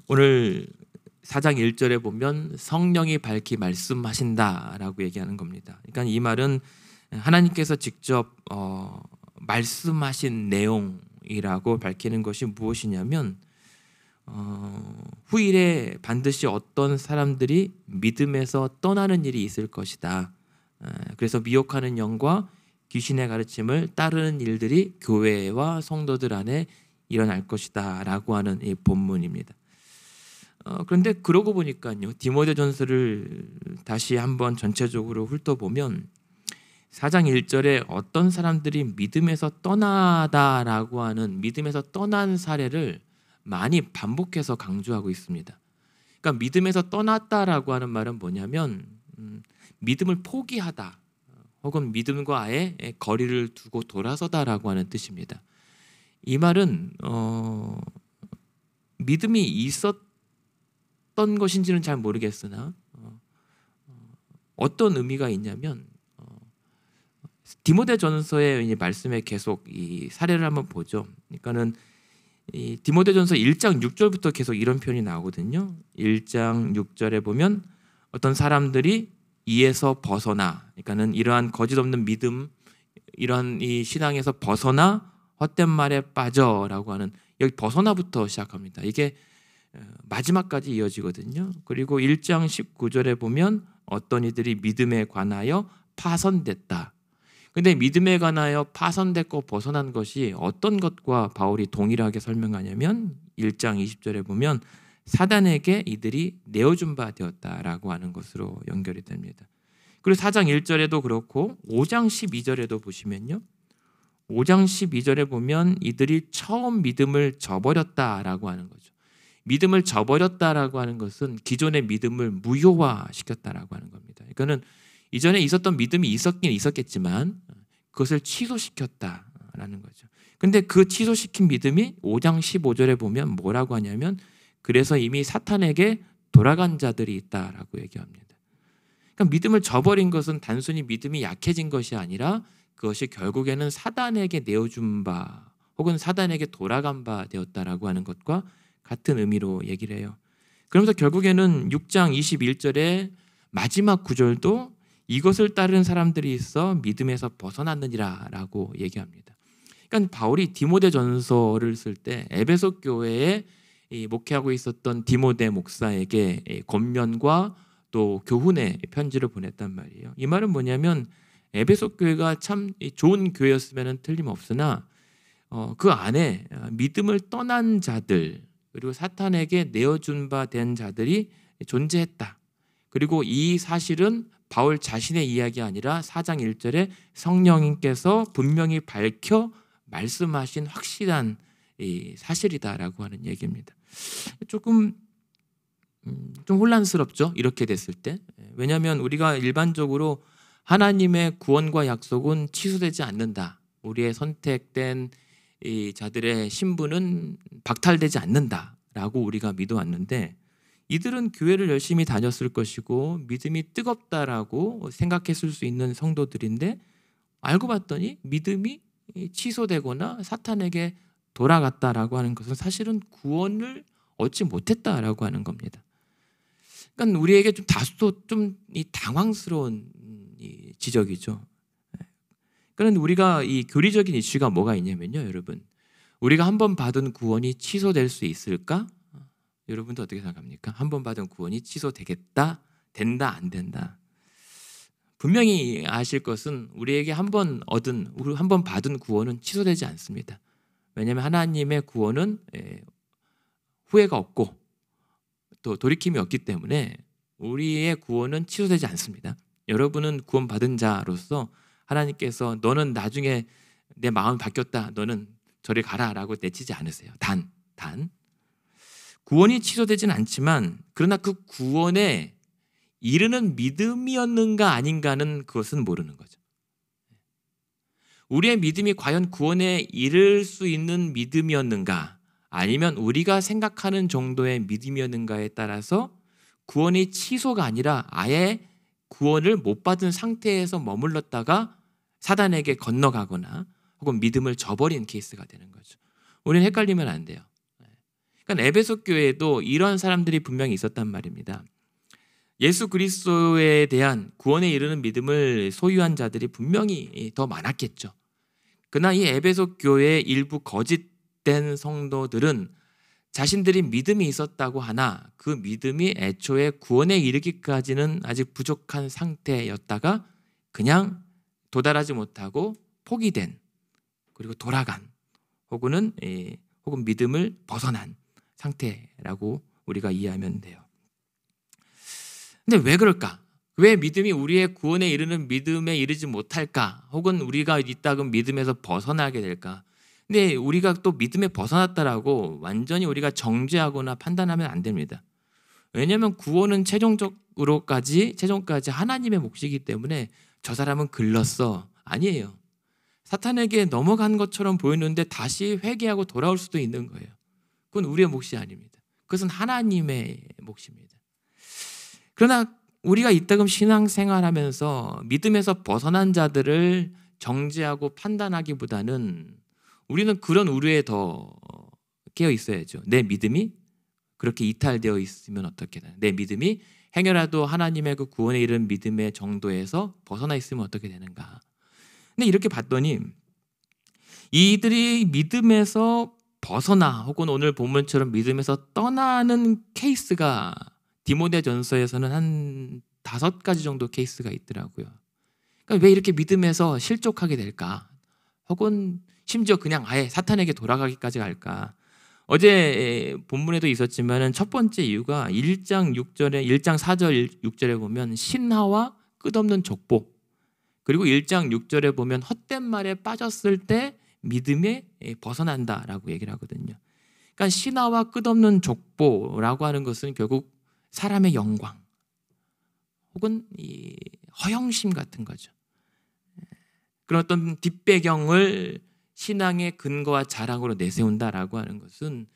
오늘 4장 1절에 보면 성령이 밝히 말씀하신다라고 얘기하는 겁니다. 그러니까 이 말은 하나님께서 직접 말씀하신 내용이라고 밝히는 것이 무엇이냐면 후일에 반드시 어떤 사람들이 믿음에서 떠나는 일이 있을 것이다. 그래서 미혹하는 영과 귀신의 가르침을 따르는 일들이 교회와 성도들 안에 일어날 것이다 라고 하는 이 본문입니다. 그런데 그러고 보니까요, 디모데전서를 다시 한번 전체적으로 훑어보면 4장 1절에 어떤 사람들이 믿음에서 떠나다라고 하는 믿음에서 떠난 사례를 많이 반복해서 강조하고 있습니다. 그러니까 믿음에서 떠났다라고 하는 말은 뭐냐면 믿음을 포기하다 혹은 믿음과 아예 거리를 두고 돌아서다라고 하는 뜻입니다. 이 말은 믿음이 있었던 것인지는 잘 모르겠으나 어떤 의미가 있냐면 디모데전서의 말씀에 계속 이 사례를 한번 보죠. 그러니까는 이 디모데전서 1장 6절부터 계속 이런 표현이 나오거든요. 1장 6절에 보면 어떤 사람들이 이에서 벗어나, 그러니까는 이러한 거짓 없는 믿음, 이러한 이 신앙에서 벗어나 헛된 말에 빠져라고 하는, 여기 벗어나부터 시작합니다. 이게 마지막까지 이어지거든요. 그리고 1장 19절에 보면 어떤 이들이 믿음에 관하여 파선됐다. 근데 믿음에 관하여 파선됐고 벗어난 것이 어떤 것과 바울이 동일하게 설명하냐면 1장 20절에 보면 사단에게 이들이 내어준 바 되었다라고 하는 것으로 연결이 됩니다. 그리고 4장 1절에도 그렇고 5장 12절에도 보시면요, 5장 12절에 보면 이들이 처음 믿음을 저버렸다라고 하는 거죠. 믿음을 저버렸다라고 하는 것은 기존의 믿음을 무효화시켰다라고 하는 겁니다. 그러니까는 이전에 있었던 믿음이 있었긴 있었겠지만 그것을 취소시켰다라는 거죠. 근데 그 취소시킨 믿음이 5장 15절에 보면 뭐라고 하냐면 그래서 이미 사탄에게 돌아간 자들이 있다라고 얘기합니다. 그러니까 믿음을 저버린 것은 단순히 믿음이 약해진 것이 아니라 그것이 결국에는 사단에게 내어준 바 혹은 사단에게 돌아간 바 되었다라고 하는 것과 같은 의미로 얘기를 해요. 그러면서 결국에는 6장 21절의 마지막 구절도 이것을 따르는 사람들이 있어 믿음에서 벗어났느니라 라고 얘기합니다. 그러니까 바울이 디모데전서를 쓸 때 에베소 교회에 목회하고 있었던 디모데 목사에게 권면과 또 교훈의 편지를 보냈단 말이에요. 이 말은 뭐냐면 에베소 교회가 참 좋은 교회였으면 틀림없으나 그 안에 믿음을 떠난 자들 그리고 사탄에게 내어준 바 된 자들이 존재했다. 그리고 이 사실은 바울 자신의 이야기 아니라 4장 1절에 성령님께서 분명히 밝혀 말씀하신 확실한 사실이다라고 하는 얘기입니다. 조금 좀 혼란스럽죠, 이렇게 됐을 때. 왜냐하면 우리가 일반적으로 하나님의 구원과 약속은 취소되지 않는다, 우리의 선택된 이 자들의 신분은 박탈되지 않는다라고 우리가 믿어왔는데, 이들은 교회를 열심히 다녔을 것이고 믿음이 뜨겁다라고 생각했을 수 있는 성도들인데 알고 봤더니 믿음이 취소되거나 사탄에게 돌아갔다라고 하는 것은 사실은 구원을 얻지 못했다라고 하는 겁니다. 그러니까 우리에게 좀 다소 좀 당황스러운 지적이죠. 그러니까 우리가 이 교리적인 이슈가 뭐가 있냐면요, 여러분, 우리가 한번 받은 구원이 취소될 수 있을까? 여러분도 어떻게 생각합니까? 한번 받은 구원이 취소되겠다? 된다? 안 된다? 분명히 아실 것은 우리에게 한번 받은 구원은 취소되지 않습니다. 왜냐하면 하나님의 구원은 후회가 없고 또 돌이킴이 없기 때문에 우리의 구원은 취소되지 않습니다. 여러분은 구원받은 자로서 하나님께서 너는 나중에 내 마음이 바뀌었다, 너는 저리 가라 라고 내치지 않으세요. 단 구원이 취소되진 않지만 그러나 그 구원에 이르는 믿음이었는가 아닌가는 그것은 모르는 거죠. 우리의 믿음이 과연 구원에 이를 수 있는 믿음이었는가 아니면 우리가 생각하는 정도의 믿음이었는가에 따라서 구원이 취소가 아니라 아예 구원을 못 받은 상태에서 머물렀다가 사단에게 건너가거나 혹은 믿음을 저버린 케이스가 되는 거죠. 우리는 헷갈리면 안 돼요. 그러니까 에베소 교회에도 이런 사람들이 분명히 있었단 말입니다. 예수 그리스도에 대한 구원에 이르는 믿음을 소유한 자들이 분명히 더 많았겠죠. 그러나 이 에베소 교회의 일부 거짓된 성도들은 자신들이 믿음이 있었다고 하나 그 믿음이 애초에 구원에 이르기까지는 아직 부족한 상태였다가 그냥 도달하지 못하고 포기된, 그리고 돌아간, 혹은 믿음을 벗어난 상태라고 우리가 이해하면 돼요. 근데 왜 그럴까? 왜 믿음이 우리의 구원에 이르는 믿음에 이르지 못할까? 혹은 우리가 이따금 믿음에서 벗어나게 될까? 근데 우리가 또 믿음에 벗어났다라고 완전히 우리가 정죄하거나 판단하면 안 됩니다. 왜냐하면 구원은 최종까지 하나님의 몫이기 때문에 저 사람은 글렀어. 아니에요. 사탄에게 넘어간 것처럼 보이는데 다시 회개하고 돌아올 수도 있는 거예요. 그건 우리의 몫이 아닙니다. 그것은 하나님의 몫입니다. 그러나 우리가 이따금 신앙생활하면서 믿음에서 벗어난 자들을 정죄하고 판단하기보다는 우리는 그런 우려에 더 깨어 있어야죠. 내 믿음이 그렇게 이탈되어 있으면 어떻게 되나? 내 믿음이 행여라도 하나님의 그 구원에 이른 믿음의 정도에서 벗어나 있으면 어떻게 되는가? 근데 이렇게 봤더니 이들이 믿음에서 벗어나 혹은 오늘 본문처럼 믿음에서 떠나는 케이스가 디모데전서에서는 한 5가지 정도 케이스가 있더라고요. 그러니까 왜 이렇게 믿음에서 실족하게 될까? 혹은 심지어 그냥 아예 사탄에게 돌아가기까지 갈까? 어제 본문에도 있었지만 첫 번째 이유가 1장 4절 6절에 보면 신하와 끝없는 족보, 그리고 1장 6절에 보면 헛된 말에 빠졌을 때 믿음에 벗어난다라고 얘기를 하거든요. 그러니까 신하와 끝없는 족보라고 하는 것은 결국 사람의 영광 혹은 이 허영심 같은 거죠. 그런 어떤 뒷배경을 신앙의 근거와 자랑으로 내세운다라고 하는 것은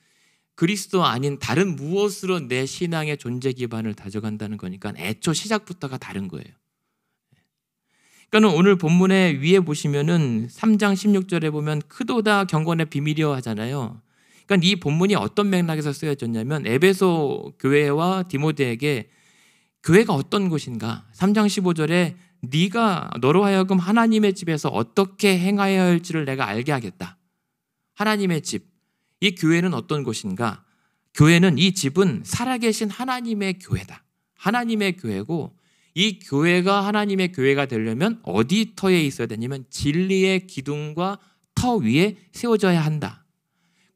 그리스도 아닌 다른 무엇으로 내 신앙의 존재 기반을 다져간다는 거니까 애초 시작부터가 다른 거예요. 그러니까 오늘 본문에 위에 보시면은 3장 16절에 보면 크도다 경건의 비밀이여 하잖아요. 그러니까 이 본문이 어떤 맥락에서 쓰여졌냐면 에베소 교회와 디모데에게 교회가 어떤 곳인가? 3장 15절에 네가 너로 하여금 하나님의 집에서 어떻게 행하여야 할지를 내가 알게 하겠다. 하나님의 집, 이 교회는 어떤 곳인가? 교회는, 이 집은 살아계신 하나님의 교회다. 하나님의 교회고, 이 교회가 하나님의 교회가 되려면 어디 터에 있어야 되냐면 진리의 기둥과 터 위에 세워져야 한다.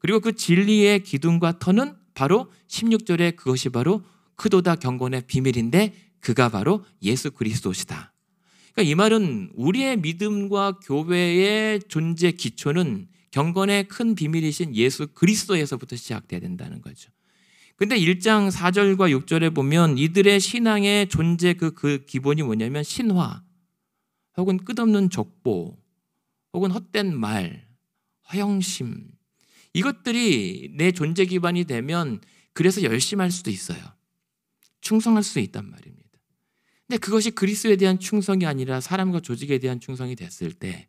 그리고 그 진리의 기둥과 터는 바로 16절에 그것이 바로 크도다 경건의 비밀인데 그가 바로 예수 그리스도시다. 그러니까 이 말은 우리의 믿음과 교회의 존재 기초는 경건의 큰 비밀이신 예수 그리스도에서부터 시작돼야 된다는 거죠. 근데 1장 4절과 6절에 보면 이들의 신앙의 존재 그 기본이 뭐냐면 신화 혹은 끝없는 족보 혹은 헛된 말, 허영심, 이것들이 내 존재 기반이 되면 그래서 열심히 할 수도 있어요. 충성할 수 있단 말입니다. 근데 그것이 그리스도에 대한 충성이 아니라 사람과 조직에 대한 충성이 됐을 때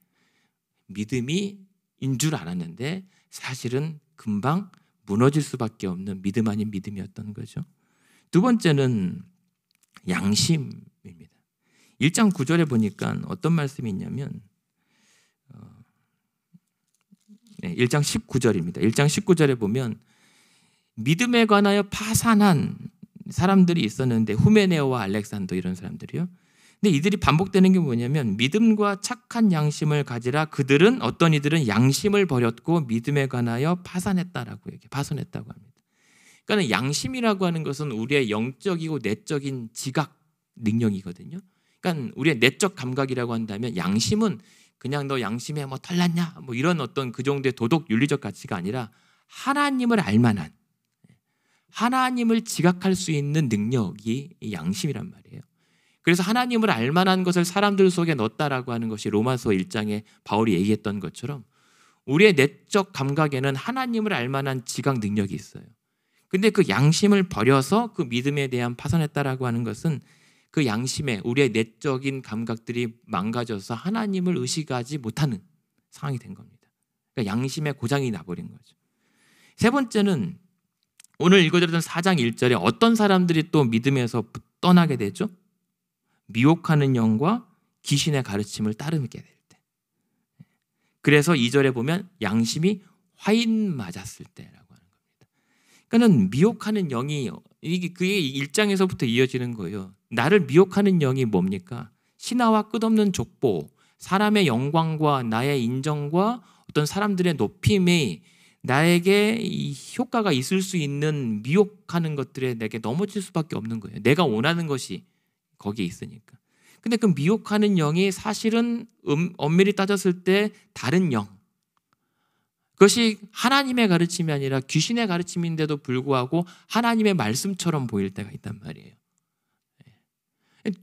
믿음이 인 줄 알았는데 사실은 금방 무너질 수밖에 없는 믿음 아닌 믿음이었던 거죠. 두 번째는 양심입니다. 1장 9절에 보니까 어떤 말씀이 있냐면 1장 19절입니다. 1장 19절에 보면 믿음에 관하여 파산한 사람들이 있었는데 후메네오와 알렉산더 이런 사람들이요. 근데 이들이 반복되는 게 뭐냐면 믿음과 착한 양심을 가지라 그들은 어떤 이들은 양심을 버렸고 믿음에 관하여 파산했다라고 파손했다고 합니다. 그러니까 양심이라고 하는 것은 우리의 영적이고 내적인 지각 능력이거든요. 그러니까 우리의 내적 감각이라고 한다면 양심은 그냥 너 양심에 뭐 털났냐 뭐 이런 어떤 그 정도의 도덕 윤리적 가치가 아니라 하나님을 알만한, 하나님을 지각할 수 있는 능력이 양심이란 말이에요. 그래서 하나님을 알만한 것을 사람들 속에 넣었다라고 하는 것이 로마서 1장에 바울이 얘기했던 것처럼 우리의 내적 감각에는 하나님을 알만한 지각 능력이 있어요. 근데 그 양심을 버려서 그 믿음에 대한 파손했다라고 하는 것은 그 양심에 우리의 내적인 감각들이 망가져서 하나님을 의식하지 못하는 상황이 된 겁니다. 그러니까 양심의 고장이 나버린 거죠. 세 번째는 오늘 읽어드렸던 4장 1절에 어떤 사람들이 또 믿음에서 떠나게 되죠? 미혹하는 영과 귀신의 가르침을 따르게 될 때. 그래서 2절에 보면 양심이 화인 맞았을 때라고 하는 겁니다. 그러니까는 미혹하는 영이 그게 1장에서부터 이어지는 거예요. 나를 미혹하는 영이 뭡니까? 신하와 끝없는 족보, 사람의 영광과 나의 인정과 어떤 사람들의 높임이 나에게 이 효과가 있을 수 있는 미혹하는 것들에 내게 넘어질 수밖에 없는 거예요. 내가 원하는 것이 거기에 있으니까. 근데 그 미혹하는 영이 사실은 엄밀히 따졌을 때 다른 영. 그것이 하나님의 가르침이 아니라 귀신의 가르침인데도 불구하고 하나님의 말씀처럼 보일 때가 있단 말이에요.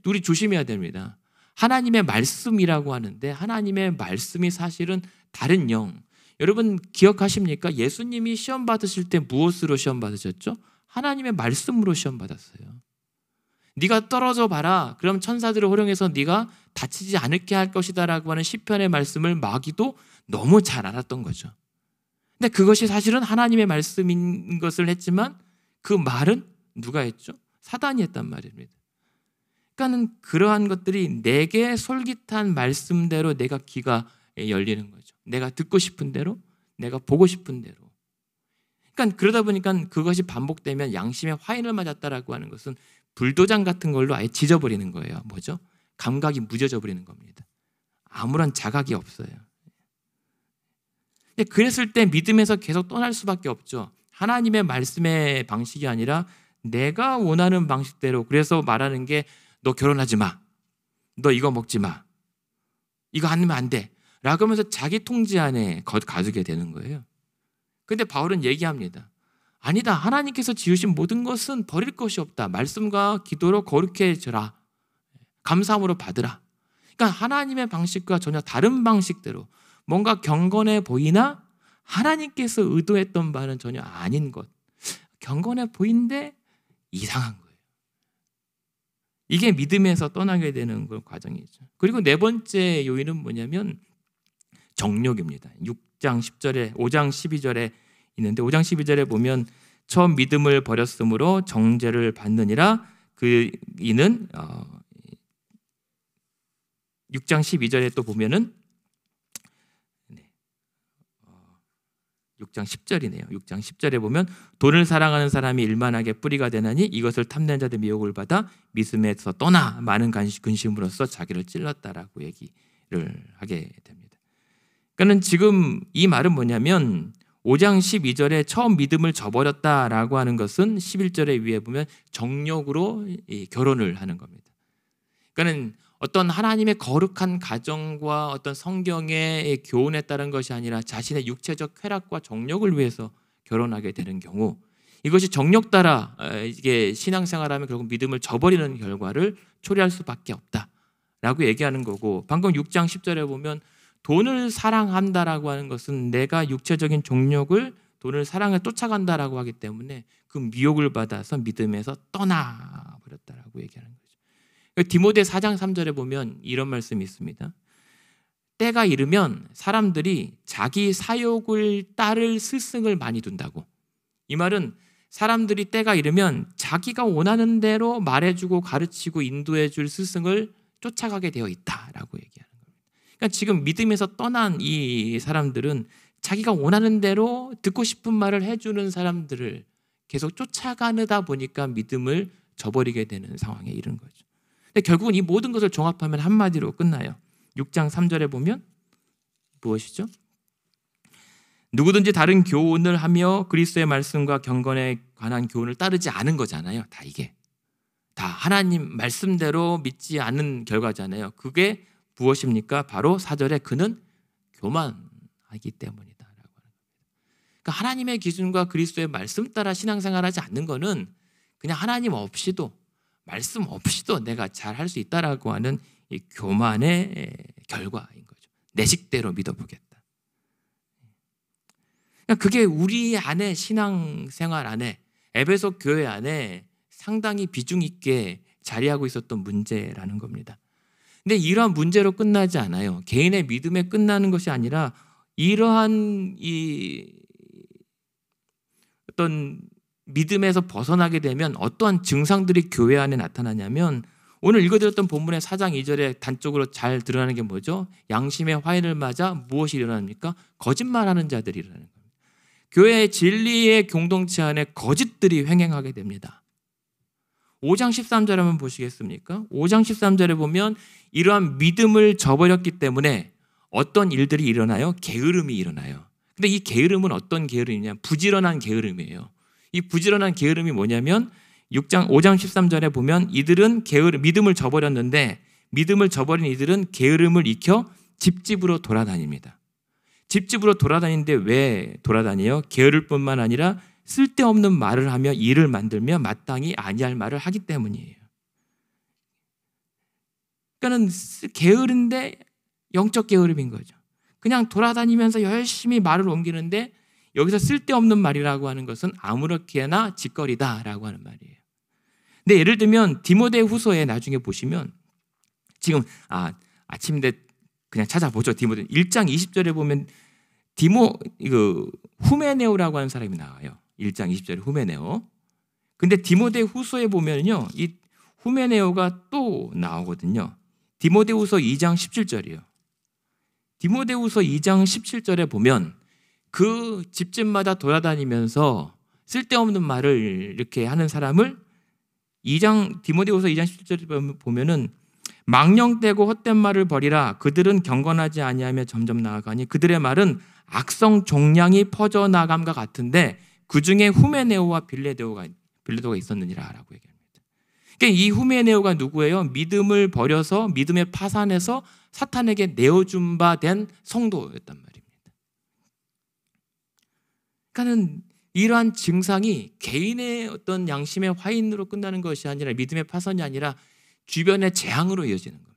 우리 조심해야 됩니다. 하나님의 말씀이라고 하는데 하나님의 말씀이 사실은 다른 영. 여러분 기억하십니까? 예수님이 시험 받으실 때 무엇으로 시험 받으셨죠? 하나님의 말씀으로 시험 받았어요. 네가 떨어져 봐라. 그럼 천사들을 활용해서 네가 다치지 않게 할 것이다라고 하는 시편의 말씀을 마귀도 너무 잘 알았던 거죠. 근데 그것이 사실은 하나님의 말씀인 것을 했지만 그 말은 누가 했죠? 사단이 했단 말입니다. 그러니까는 그러한 것들이 내게 솔깃한 말씀대로 내가 귀가 열리는 거죠. 내가 듣고 싶은 대로, 내가 보고 싶은 대로. 그러니까 그러다 보니까 그것이 반복되면 양심의 화인을 맞았다라고 하는 것은 불도장 같은 걸로 아예 지져버리는 거예요. 뭐죠? 감각이 무뎌져 버리는 겁니다. 아무런 자각이 없어요. 그랬을 때 믿음에서 계속 떠날 수밖에 없죠. 하나님의 말씀의 방식이 아니라 내가 원하는 방식대로. 그래서 말하는 게 너 결혼하지 마. 너 이거 먹지 마. 이거 안 하면 안 돼. 라고 하면서 자기 통제 안에 가두게 되는 거예요. 그런데 바울은 얘기합니다. 아니다. 하나님께서 지으신 모든 것은 버릴 것이 없다. 말씀과 기도로 거룩해 해줘라. 감사함으로 받으라. 그러니까 하나님의 방식과 전혀 다른 방식대로 뭔가 경건해 보이나 하나님께서 의도했던 바는 전혀 아닌 것. 경건해 보이는데 이상한 거예요. 이게 믿음에서 떠나게 되는 과정이죠. 그리고 네 번째 요인은 뭐냐면 정욕입니다. 5장 12절에 있는데 5장 12절에 보면 처음 믿음을 버렸으므로 정죄를 받느니라. 그 이는 6장 12절에 또 보면은 6장 10절이네요. 6장 10절에 보면 돈을 사랑하는 사람이 일만하게 뿌리가 되나니 이것을 탐내는 자들 미혹을 받아 믿음에서 떠나 많은 근심으로써 자기를 찔렀다라고 얘기를 하게 됩니다. 그러니까 지금 이 말은 뭐냐면 5장 12절에 처음 믿음을 저버렸다라고 하는 것은 11절에 위에 보면 정욕으로 결혼을 하는 겁니다. 그러니까 어떤 하나님의 거룩한 가정과 어떤 성경의 교훈에 따른 것이 아니라 자신의 육체적 쾌락과 정욕을 위해서 결혼하게 되는 경우, 이것이 정욕 따라 이게 신앙생활하면 결국 믿음을 저버리는 결과를 초래할 수밖에 없다라고 얘기하는 거고, 방금 6장 10절에 보면 돈을 사랑한다라고 하는 것은 내가 육체적인 정욕을 돈을 사랑을 쫓아간다라고 하기 때문에 그 미혹을 받아서 믿음에서 떠나버렸다라고 얘기하는 거예요. 디모데 4장 3절에 보면 이런 말씀이 있습니다. 때가 이르면 사람들이 자기 사욕을 따를 스승을 많이 둔다고. 이 말은 사람들이 때가 이르면 자기가 원하는 대로 말해주고 가르치고 인도해줄 스승을 쫓아가게 되어 있다라고 얘기하는 겁니다. 그러니까 지금 믿음에서 떠난 이 사람들은 자기가 원하는 대로 듣고 싶은 말을 해주는 사람들을 계속 쫓아가다 보니까 믿음을 저버리게 되는 상황에 이른 거죠. 근데 결국은 이 모든 것을 종합하면 한마디로 끝나요. 6장 3절에 보면 무엇이죠? 누구든지 다른 교훈을 하며 그리스도의 말씀과 경건에 관한 교훈을 따르지 않은 거잖아요. 다 이게. 다 하나님 말씀대로 믿지 않는 결과잖아요. 그게 무엇입니까? 바로 4절에 그는 교만하기 때문이다. 그러니까 하나님의 기준과 그리스도의 말씀 따라 신앙생활하지 않는 거는 그냥 하나님 없이도 말씀 없이도 내가 잘 할 수 있다라고 하는 이 교만의 결과인 거죠. 내 식대로 믿어보겠다. 그게 우리 안에 신앙생활 안에 에베소 교회 안에 상당히 비중 있게 자리하고 있었던 문제라는 겁니다. 근데 이러한 문제로 끝나지 않아요. 개인의 믿음에 끝나는 것이 아니라 이러한 이 어떤 믿음에서 벗어나게 되면 어떠한 증상들이 교회 안에 나타나냐면 오늘 읽어드렸던 본문의 4장 2절에 단적으로 잘 드러나는 게 뭐죠? 양심의 화인을 맞아 무엇이 일어납니까? 거짓말하는 자들이 일어나는 겁니다. 교회의 진리의 공동체 안에 거짓들이 횡행하게 됩니다. 5장 13절 한번 보시겠습니까? 5장 13절에 보면 이러한 믿음을 저버렸기 때문에 어떤 일들이 일어나요? 게으름이 일어나요. 근데 이 게으름은 어떤 게으름이냐? 부지런한 게으름이에요. 이 부지런한 게으름이 뭐냐면 5장 13절에 보면 이들은 믿음을 저버렸는데 믿음을 저버린 이들은 게으름을 익혀 집집으로 돌아다닙니다. 집집으로 돌아다니는데 왜 돌아다녀요? 게으를 뿐만 아니라 쓸데없는 말을 하며 일을 만들며 마땅히 아니할 말을 하기 때문이에요. 그러니까는 게으른데 영적 게으름인 거죠. 그냥 돌아다니면서 열심히 말을 옮기는데 여기서 쓸데없는 말이라고 하는 것은 아무렇게나 짓거리다라고 하는 말이에요. 근데 예를 들면 디모데후서에 나중에 보시면 지금 아침인데 그냥 찾아보죠. 디모데 1장 20절에 보면 후메네오라고 하는 사람이 나와요. 1장 20절에 후메네오. 근데 디모데후서에 보면요, 이 후메네오가 또 나오거든요. 디모데후서 2장 17절이요. 디모데후서 2장 17절에 보면 그 집집마다 돌아다니면서 쓸데없는 말을 이렇게 하는 사람을 디모데후서 2장 17절에 보면은 망령되고 헛된 말을 버리라. 그들은 경건하지 아니하며 점점 나아가니 그들의 말은 악성 종량이 퍼져나감과 같은데 그 중에 후메네오와 빌레도가 있었느니라라고 얘기합니다. 그러니까 이 후메네오가 누구예요? 믿음을 버려서 믿음의 파산에서 사탄에게 내어준 바 된 성도였단 말입니다. 그러니까는 이러한 증상이 개인의 어떤 양심의 화인으로 끝나는 것이 아니라 믿음의 파선이 아니라 주변의 재앙으로 이어지는 겁니다.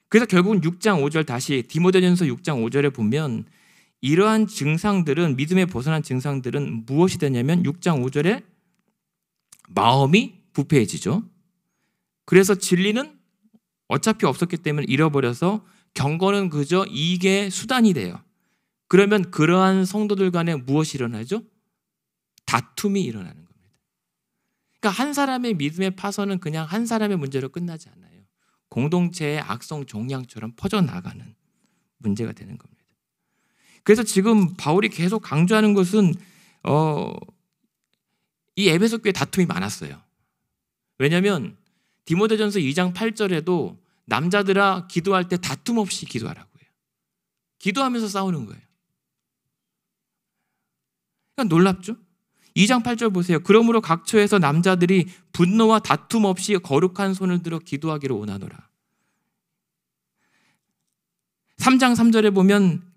그래서 결국은 6장 5절 다시 디모데전서 6장 5절에 보면 이러한 증상들은 믿음에 벗어난 증상들은 무엇이 되냐면 6장 5절에 마음이 부패해지죠. 그래서 진리는 어차피 없었기 때문에 잃어버려서 경건은 그저 이익의 수단이 돼요. 그러면 그러한 성도들 간에 무엇이 일어나죠? 다툼이 일어나는 겁니다. 그러니까 한 사람의 믿음의 파선은 그냥 한 사람의 문제로 끝나지 않아요. 공동체의 악성 종양처럼 퍼져나가는 문제가 되는 겁니다. 그래서 지금 바울이 계속 강조하는 것은 이 에베소 교회 다툼이 많았어요. 왜냐하면 디모데전서 2장 8절에도 남자들아 기도할 때 다툼 없이 기도하라고 해요. 기도하면서 싸우는 거예요. 그러니까 놀랍죠? 2장 8절 보세요. 그러므로 각처에서 남자들이 분노와 다툼 없이 거룩한 손을 들어 기도하기를 원하노라. 3장 3절에 보면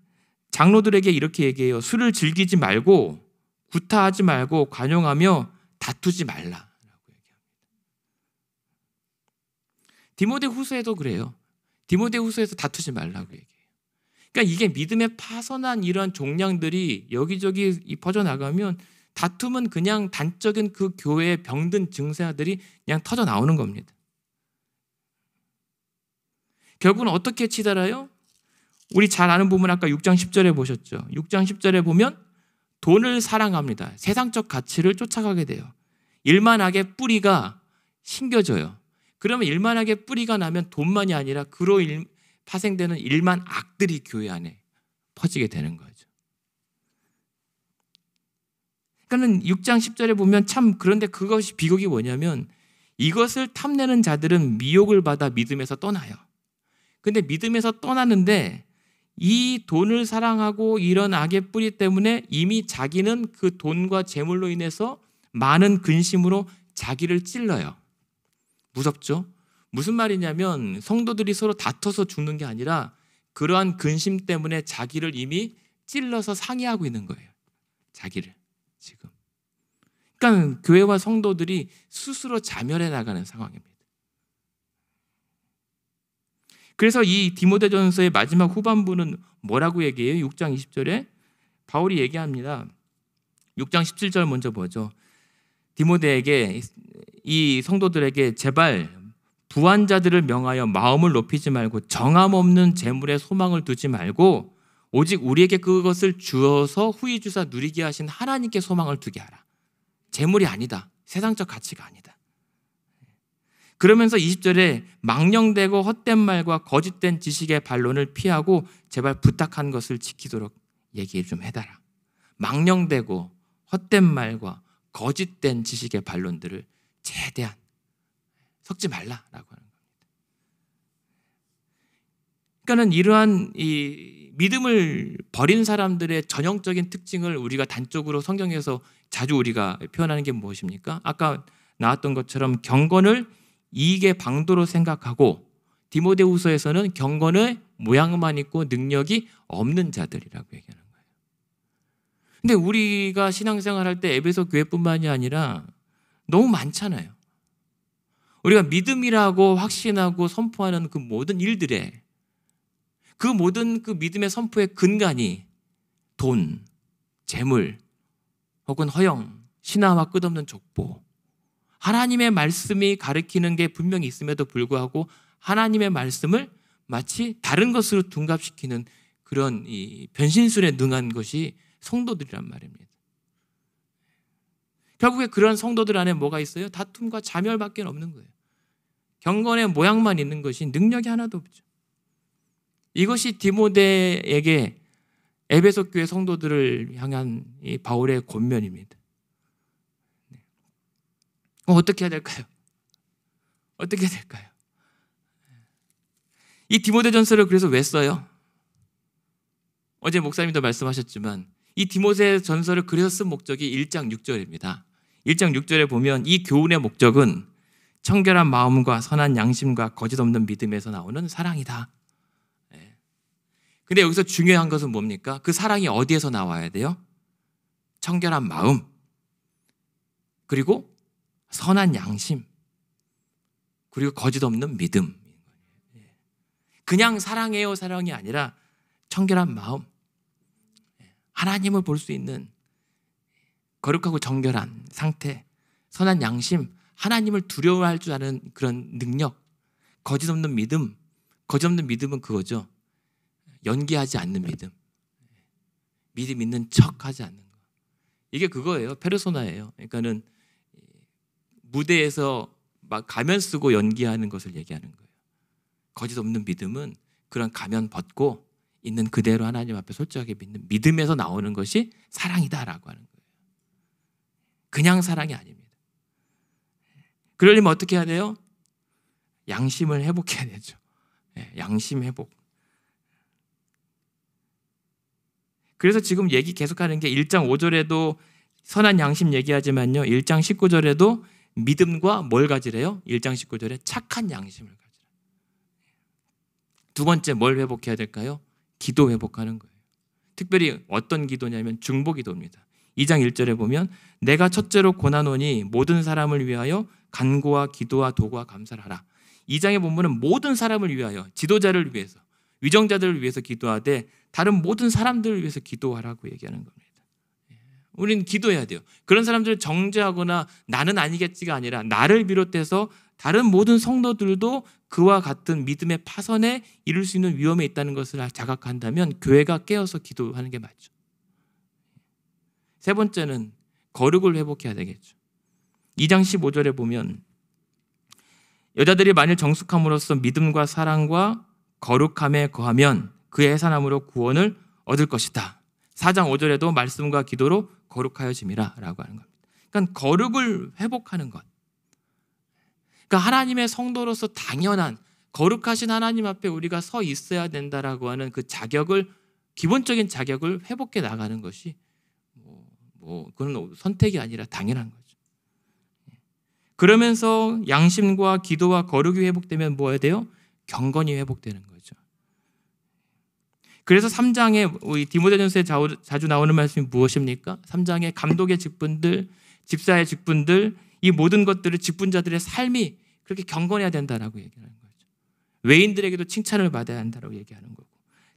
장로들에게 이렇게 얘기해요. 술을 즐기지 말고 구타하지 말고 관용하며 다투지 말라라고 얘기합니다. 디모데후서에도 그래요. 디모데후서에서 다투지 말라고 얘기해요. 그러니까 이게 믿음에 파선한 이러한 종량들이 여기저기 퍼져나가면 다툼은 그냥 단적인 그 교회의 병든 증세들이 그냥 터져 나오는 겁니다. 결국은 어떻게 치달아요? 우리 잘 아는 부분 아까 6장 10절에 보셨죠. 6장 10절에 보면 돈을 사랑합니다. 세상적 가치를 쫓아가게 돼요. 일만하게 뿌리가 심겨져요. 그러면 일만하게 뿌리가 나면 돈만이 아니라 그로 파생되는 일만 악들이 교회 안에 퍼지게 되는 거죠. 그러니까 6장 10절에 보면 참 그런데 그것이 비극이 뭐냐면 이것을 탐내는 자들은 미혹을 받아 믿음에서 떠나요. 근데 믿음에서 떠나는데 이 돈을 사랑하고 이런 악의 뿌리 때문에 이미 자기는 그 돈과 재물로 인해서 많은 근심으로 자기를 찔러요. 무섭죠? 무슨 말이냐면 성도들이 서로 다퉈서 죽는 게 아니라 그러한 근심 때문에 자기를 이미 찔러서 상해하고 있는 거예요. 자기를 지금. 그러니까 교회와 성도들이 스스로 자멸해 나가는 상황입니다. 그래서 이 디모데전서의 마지막 후반부는 뭐라고 얘기해요? 6장 20절에 바울이 얘기합니다. 6장 17절 먼저 보죠. 디모데에게 이 성도들에게 제발 부한 자들을 명하여 마음을 높이지 말고 정함 없는 재물에 소망을 두지 말고 오직 우리에게 그것을 주어서 후히 주사 누리게 하신 하나님께 소망을 두게 하라. 재물이 아니다. 세상적 가치가 아니다. 그러면서 20절에 망령되고 헛된 말과 거짓된 지식의 반론을 피하고 제발 부탁한 것을 지키도록 얘기 좀 해달라. 망령되고 헛된 말과 거짓된 지식의 반론들을 최대한 섞지 말라라고 하는 겁니다. 그러니까는 이러한 이 믿음을 버린 사람들의 전형적인 특징을 우리가 단적으로 성경에서 자주 우리가 표현하는 게 무엇입니까? 아까 나왔던 것처럼 경건을 이익의 방도로 생각하고 디모데후서에서는 경건의 모양만 있고 능력이 없는 자들이라고 얘기하는 거예요. 근데 우리가 신앙생활할 때 에베소 교회뿐만이 아니라 너무 많잖아요. 우리가 믿음이라고 확신하고 선포하는 그 모든 일들에 그 모든 그 믿음의 선포의 근간이 돈, 재물, 혹은 허영, 신화와 끝없는 족보, 하나님의 말씀이 가르치는 게 분명히 있음에도 불구하고 하나님의 말씀을 마치 다른 것으로 둔갑시키는 그런 이 변신술에 능한 것이 성도들이란 말입니다. 결국에 그런 성도들 안에 뭐가 있어요? 다툼과 자멸밖에 없는 거예요. 경건의 모양만 있는 것이 능력이 하나도 없죠. 이것이 디모데에게 에베소 교회 성도들을 향한 이 바울의 권면입니다. 어떻게 해야 될까요? 어떻게 해야 될까요? 이 디모데전서를 그래서 왜 써요? 어제 목사님도 말씀하셨지만 이 디모데전서를 그래서 쓴 목적이 1장 6절입니다. 1장 6절에 보면 이 교훈의 목적은 청결한 마음과 선한 양심과 거짓 없는 믿음에서 나오는 사랑이다. 근데 여기서 중요한 것은 뭡니까? 그 사랑이 어디에서 나와야 돼요? 청결한 마음, 그리고 선한 양심, 그리고 거짓 없는 믿음. 그냥 사랑해요 사랑이 아니라 청결한 마음, 하나님을 볼 수 있는 거룩하고 정결한 상태, 선한 양심, 하나님을 두려워할 줄 아는 그런 능력, 거짓 없는 믿음. 거짓 없는 믿음은 그거죠. 연기하지 않는 믿음. 믿음 있는 척하지 않는 거. 이게 그거예요. 페르소나예요. 그러니까는 무대에서 막 가면 쓰고 연기하는 것을 얘기하는 거예요. 거짓 없는 믿음은 그런 가면 벗고 있는 그대로 하나님 앞에 솔직하게 믿는 믿음에서 나오는 것이 사랑이다라고 하는 거예요. 그냥 사랑이 아닙니다. 그러려면 어떻게 해야 돼요? 양심을 회복해야 되죠. 양심 회복. 그래서 지금 얘기 계속하는 게 1장 5절에도 선한 양심 얘기하지만요. 1장 19절에도 믿음과 뭘 가지래요? 1장 19절에 착한 양심을 가지라. 두 번째 뭘 회복해야 될까요? 기도 회복하는 거예요. 특별히 어떤 기도냐면 중보 기도입니다. 2장 1절에 보면 내가 첫째로 고난오니 모든 사람을 위하여 간구와 기도와 도구와 감사를 하라. 2장에 보면 모든 사람을 위하여, 지도자를 위해서, 위정자들을 위해서 기도하되 다른 모든 사람들을 위해서 기도하라고 얘기하는 겁니다. 우리는 기도해야 돼요. 그런 사람들을 정죄하거나 나는 아니겠지가 아니라 나를 비롯해서 다른 모든 성도들도 그와 같은 믿음의 파선에 이룰 수 있는 위험에 있다는 것을 자각한다면 교회가 깨어서 기도하는 게 맞죠. 세 번째는 거룩을 회복해야 되겠죠. 2장 15절에 보면 여자들이 만일 정숙함으로써 믿음과 사랑과 거룩함에 거하면 그의 해산함으로 구원을 얻을 것이다. 4장 5절에도 말씀과 기도로 거룩하여짐이라 라고 하는 겁니다. 그러니까 거룩을 회복하는 것. 그러니까 하나님의 성도로서 당연한 거룩하신 하나님 앞에 우리가 서 있어야 된다라고 하는 그 자격을, 기본적인 자격을 회복해 나가는 것이 그건 선택이 아니라 당연한 거죠. 그러면서 양심과 기도와 거룩이 회복되면 뭐 해야 돼요? 경건이 회복되는 거죠. 그래서 3장에 우리 디모데전서에 자주 나오는 말씀이 무엇입니까? 3장에 감독의 직분들, 집사의 직분들, 이 모든 것들을 직분자들의 삶이 그렇게 경건해야 된다라고 얘기하는 거죠. 외인들에게도 칭찬을 받아야 한다라고 얘기하는 거고.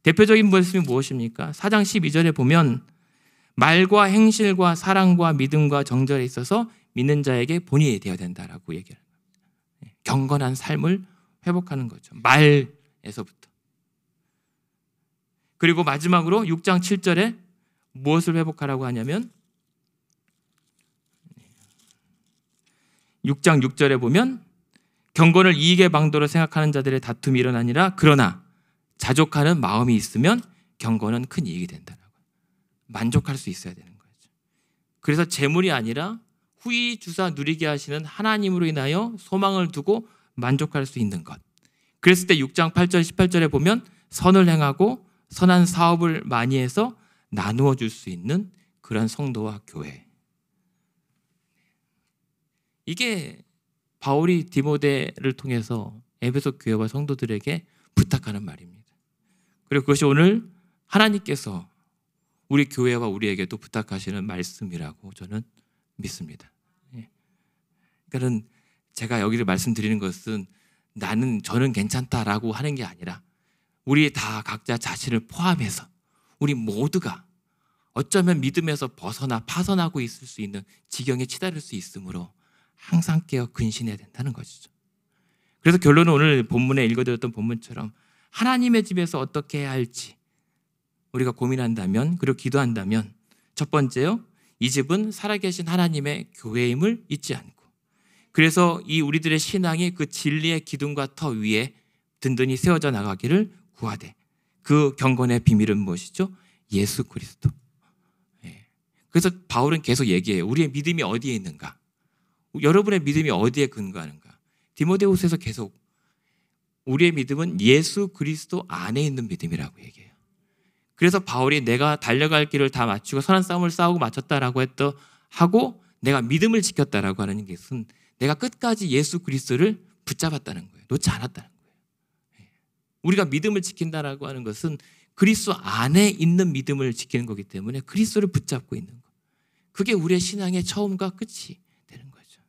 대표적인 말씀이 무엇입니까? 4장 12절에 보면 말과 행실과 사랑과 믿음과 정절에 있어서 믿는 자에게 본이 되어야 된다라고 얘기하는 거예요. 경건한 삶을 회복하는 거죠. 말에서부터. 그리고 마지막으로 6장 7절에 무엇을 회복하라고 하냐면 6장 6절에 보면 경건을 이익의 방도로 생각하는 자들의 다툼이 일어나니라. 그러나 자족하는 마음이 있으면 경건은 큰 이익이 된다라고. 만족할 수 있어야 되는 거죠. 그래서 재물이 아니라 후이 주사 누리게 하시는 하나님으로 인하여 소망을 두고 만족할 수 있는 것. 그랬을 때 6장 8절 18절에 보면 선을 행하고 선한 사업을 많이 해서 나누어 줄 수 있는 그런 성도와 교회. 이게 바울이 디모데를 통해서 에베소 교회와 성도들에게 부탁하는 말입니다. 그리고 그것이 오늘 하나님께서 우리 교회와 우리에게도 부탁하시는 말씀이라고 저는 믿습니다. 그러니까 제가 여기를 말씀드리는 것은 저는 괜찮다라고 하는 게 아니라 우리 다 각자 자신을 포함해서 우리 모두가 어쩌면 믿음에서 파선하고 있을 수 있는 지경에 치달을 수 있으므로 항상 깨어 근신해야 된다는 것이죠. 그래서 결론은 오늘 본문에 읽어드렸던 본문처럼 하나님의 집에서 어떻게 해야 할지 우리가 고민한다면, 그리고 기도한다면, 첫 번째요, 이 집은 살아계신 하나님의 교회임을 잊지 않고, 그래서 이 우리들의 신앙이 그 진리의 기둥과 터 위에 든든히 세워져 나가기를 구하되, 그 경건의 비밀은 무엇이죠? 예수 그리스도. 그래서 바울은 계속 얘기해요. 우리의 믿음이 어디에 있는가? 여러분의 믿음이 어디에 근거하는가? 디모데후서에서 계속 우리의 믿음은 예수 그리스도 안에 있는 믿음이라고 얘기해요. 그래서 바울이 내가 달려갈 길을 다 마치고 선한 싸움을 싸우고 마쳤다라고 하고 내가 믿음을 지켰다라고 하는 것은 내가 끝까지 예수 그리스도를 붙잡았다는 거예요. 놓지 않았다는 거예요. 우리가 믿음을 지킨다라고 하는 것은 그리스도 안에 있는 믿음을 지키는 거기 때문에 그리스도를 붙잡고 있는 거. 그게 우리의 신앙의 처음과 끝이 되는 거죠.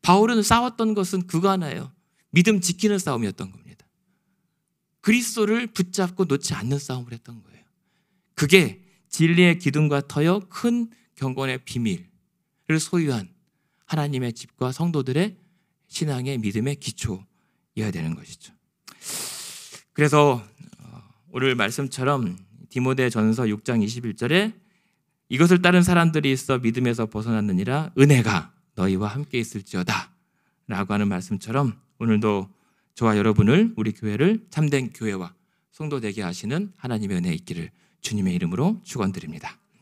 바울은 싸웠던 것은 그거 하나예요. 믿음 지키는 싸움이었던 겁니다. 그리스도를 붙잡고 놓지 않는 싸움을 했던 거예요. 그게 진리의 기둥과 터여 큰 경건의 비밀을 소유한 하나님의 집과 성도들의 신앙의 믿음의 기초여야 되는 것이죠. 그래서 오늘 말씀처럼 디모데전서 6장 21절에 이것을 따른 사람들이 있어 믿음에서 벗어났느니라 은혜가 너희와 함께 있을지어다 라고 하는 말씀처럼 오늘도 저와 여러분을, 우리 교회를 참된 교회와 성도 되게 하시는 하나님의 은혜 있기를 주님의 이름으로 축원드립니다.